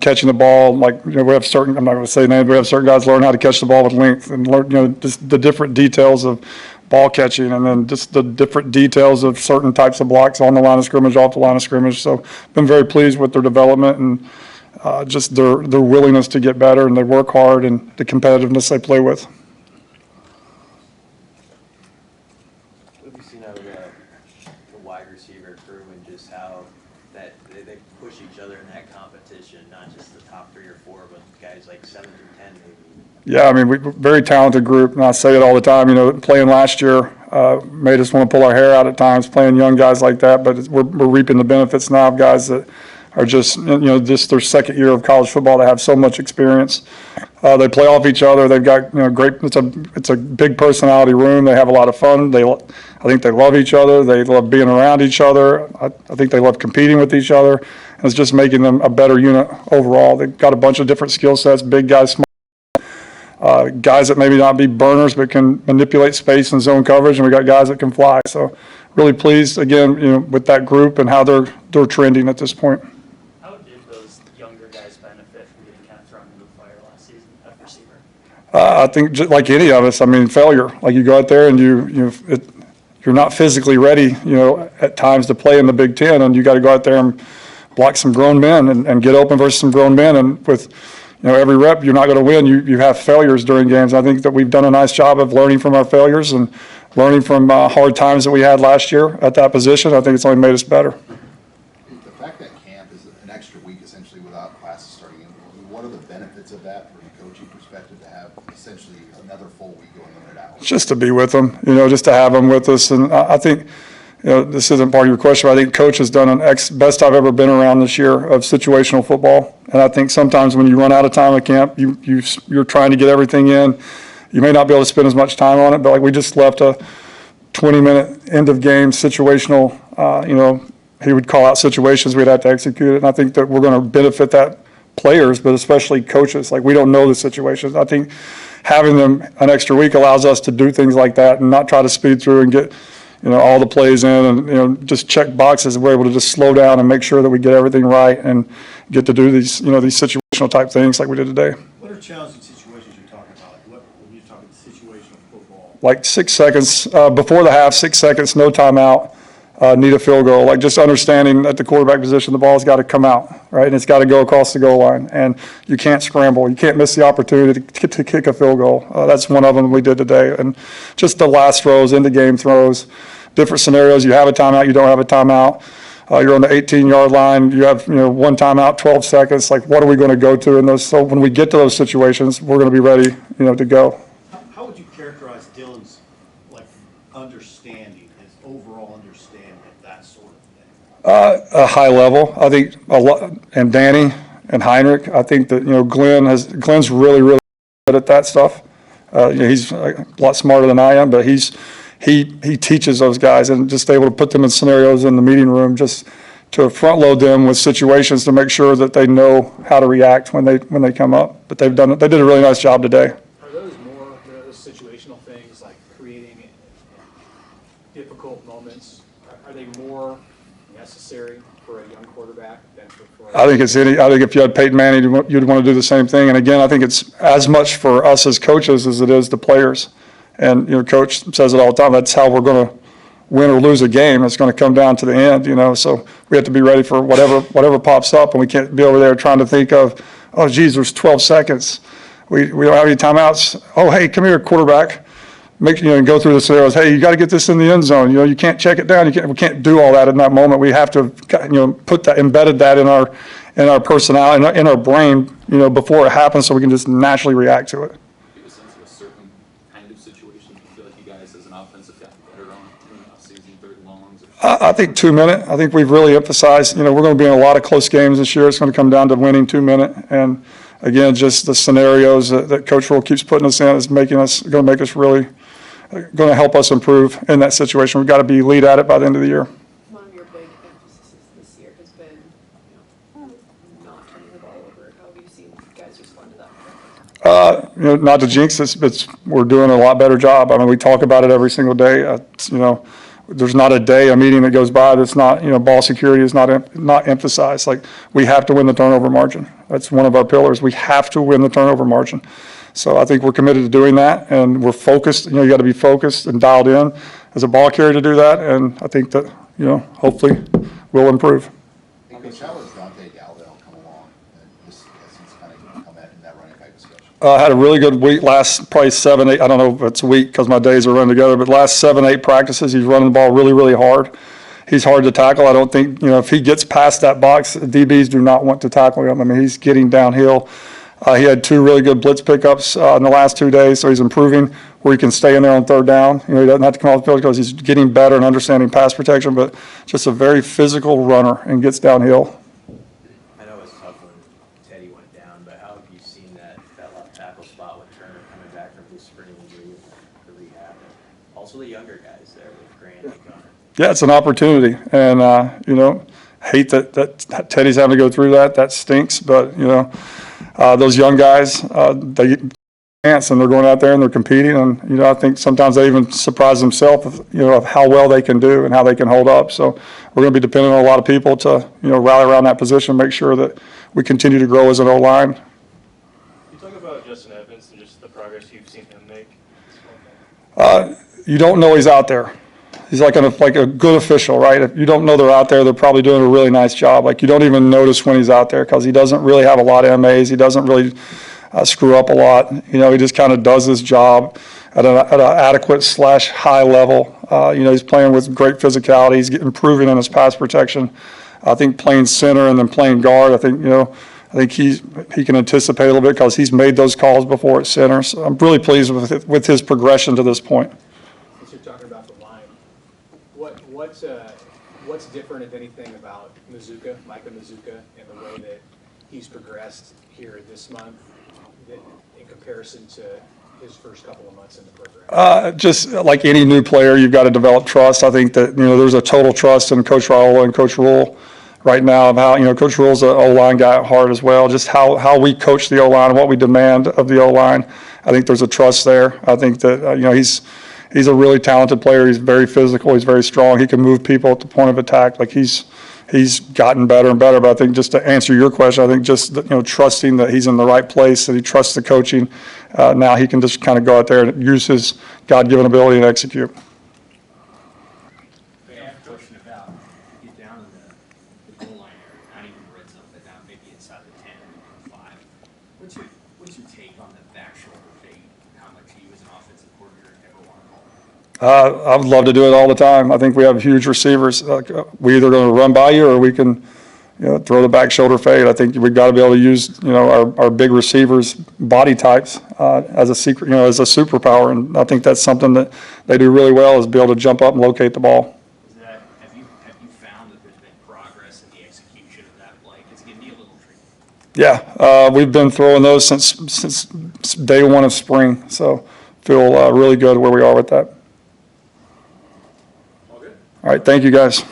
catching the ball. Like, we have certain, I'm not going to say names, we have certain guys learn how to catch the ball with length and learn, just the different details of ball catching, and then just the different details of certain types of blocks on the line of scrimmage, off the line of scrimmage. So been very pleased with their development and just their willingness to get better, and they work hard, and the competitiveness they play with. What have you seen out of the wide receiver crew and just how that they push each other in that competition, not just the top 3 or 4, but guys like 7 through 10 maybe? Yeah, I mean, we're a very talented group, and I say it all the time. Playing last year made us want to pull our hair out at times, playing young guys like that, but we're reaping the benefits now of guys that are just their second year of college football. They have so much experience. They play off each other. They've got great. It's a big personality room. They have a lot of fun. I think they love each other. They love being around each other. I think they love competing with each other, and it's just making them a better unit overall. They've got a bunch of different skill sets, big guys, small guys that maybe not be burners but can manipulate space and zone coverage, and we got guys that can fly. So really pleased again, with that group and how they're trending at this point. How did those younger guys benefit from getting kind of thrown into the fire last season at receiver? I think just like any of us, I mean, failure. Like, you go out there and you're not physically ready, at times to play in the Big Ten, and you got to go out there and block some grown men and get open versus some grown men, and with every rep, you're not going to win. You have failures during games. I think that we've done a nice job of learning from our failures and learning from hard times that we had last year at that position. I think it's only made us better. The fact that camp is an extra week essentially without classes starting in, what are the benefits of that from a coaching perspective to have essentially another full week going on it out? Just to be with them, just to have them with us. And I think, this isn't part of your question, but I think Coach has done best I've ever been around this year of situational football. And I think sometimes when you run out of time at camp, you're trying to get everything in. You may not be able to spend as much time on it, but like, we just left a 20-minute end of game situational, he would call out situations we'd have to execute it. And I think that we're going to benefit that players, but especially coaches. Like, we don't know the situations. I think having them an extra week allows us to do things like that and not try to speed through and get all the plays in and, just check boxes. We're able to just slow down and make sure that we get everything right and get to do these, these situational type things like we did today. What are challenging situations you're talking about? Like, when you're talking situational football? Like 6 seconds, before the half, 6 seconds, no timeout, need a field goal. Like, just understanding at the quarterback position, the ball's got to come out, right? And it's got to go across the goal line. And you can't scramble. You can't miss the opportunity to kick a field goal. That's one of them we did today. And just the last throws, into game throws, different scenarios. You have a timeout, you don't have a timeout. You're on the 18-yard line. You have, one timeout, 12 seconds. Like, what are we going to go to in those? So when we get to those situations, we're going to be ready, to go. How would you characterize Dylan's, understanding, his overall understanding of that sort of thing? A high level. I think a lot, and Danny and Heinrich. I think that Glenn's really, really good at that stuff. He's a lot smarter than I am, but he teaches those guys, and just able to put them in scenarios in the meeting room, just to front load them with situations to make sure that they know how to react when they come up. But they did a really nice job today. Are those more those situational things, like creating difficult moments? Are they more necessary for a young quarterback than for? I think if you had Peyton Manning, you'd want to do the same thing. And again, I think it's as much for us as coaches as it is the players. And Coach says it all the time. That's how we're going to win or lose a game. It's going to come down to the end. So we have to be ready for whatever pops up, and we can't be over there trying to think of, oh, geez, there's 12 seconds. We don't have any timeouts. Oh, hey, come here, quarterback. And go through the scenarios. Hey, you got to get this in the end zone. You can't check it down. We can't do all that in that moment. We have to, put that, embedded that in our personality, in our brain, before it happens, so we can just naturally react to it. I think 2 minute. I think we've really emphasized, we're going to be in a lot of close games this year. It's going to come down to winning 2 minute. And again, just the scenarios that Coach Roll keeps putting us in is going to make us really, going to help us improve in that situation. We've got to be lead at it by the end of the year. One of your big emphases this year has been, not turning the ball over. How have you seen guys respond to that? Not to jinx this, but we're doing a lot better job. I mean, we talk about it every single day. there's not a day, a meeting that goes by that's not, ball security is not emphasized. Like, we have to win the turnover margin. That's one of our pillars. We have to win the turnover margin. So I think we're committed to doing that, and we're focused. You got to be focused and dialed in as a ball carrier to do that, and I think that, hopefully we'll improve. Coach, how has Dante Galvell come along? And just as he's kind of come in that running back discussion. I had a really good week last, probably 7, 8, I don't know if it's a week because my days are running together, but last 7, 8 practices, he's running the ball really, really hard. He's hard to tackle. I don't think, if he gets past that box, DBs do not want to tackle him. I mean, he's getting downhill. He had 2 really good blitz pickups in the last 2 days, so he's improving where he can stay in there on third down. He doesn't have to come off the field because he's getting better and understanding pass protection, but just a very physical runner and gets downhill. I know it's tough when Teddy went down, but how have you seen that left tackle spot with Turner coming back from his spring injury, the rehab, and also the younger guys there with Grant and Connor? Yeah, it's an opportunity, and hate that Teddy's having to go through that. That stinks, but those young guys, they get a chance, and they're going out there and they're competing, and I think sometimes they even surprise themselves, of how well they can do and how they can hold up. So we're going to be dependent on a lot of people to rally around that position, make sure that we continue to grow as an O-line. Can you talk about Justin Evans and just the progress you've seen him make? You don't know he's out there. He's like a good official, right? If you don't know they're out there, they're probably doing a really nice job. Like, you don't even notice when he's out there because he doesn't really have a lot of MAs. He doesn't really screw up a lot. He just kind of does his job at an adequate / high level. He's playing with great physicality. He's improving in his pass protection. I think playing center and then playing guard, I think he can anticipate a little bit because he's made those calls before at center. So I'm really pleased with his progression to this point. Since you're talking about the line, what's different, if anything, about Micah Mazuka, and the way that he's progressed here this month in comparison to his first couple of months in the program? Just like any new player, you've got to develop trust. I think that, there's a total trust in Coach Raiola and Coach Rule right now of how, Coach Rule's an O-line guy at heart as well, just how we coach the O-line and what we demand of the O-line. I think there's a trust there. I think that, he's a really talented player. He's very physical. He's very strong. He can move people at the point of attack. Like, he's gotten better and better. But I think, just to answer your question, I think just trusting that he's in the right place, that he trusts the coaching. Now he can just kind of go out there and use his God-given ability and execute. I have a question about get down in the goal line area, not even the red zone, but down maybe inside the 10 or 5. What's your take on the back shoulder fade? How much you as an offensive coordinator ever want to call it? I would love to do it all the time. I think we have huge receivers. We either going to run by you or we can, throw the back shoulder fade. I think we've got to be able to use, our big receivers' body types as a secret, as a superpower. And I think that's something that they do really well, is be able to jump up and locate the ball. Have you found that there's been progress in the execution of that play? It's going to be a little tricky. Yeah, we've been throwing those since day one of spring. So feel really good where we are with that. All good. All right, thank you guys.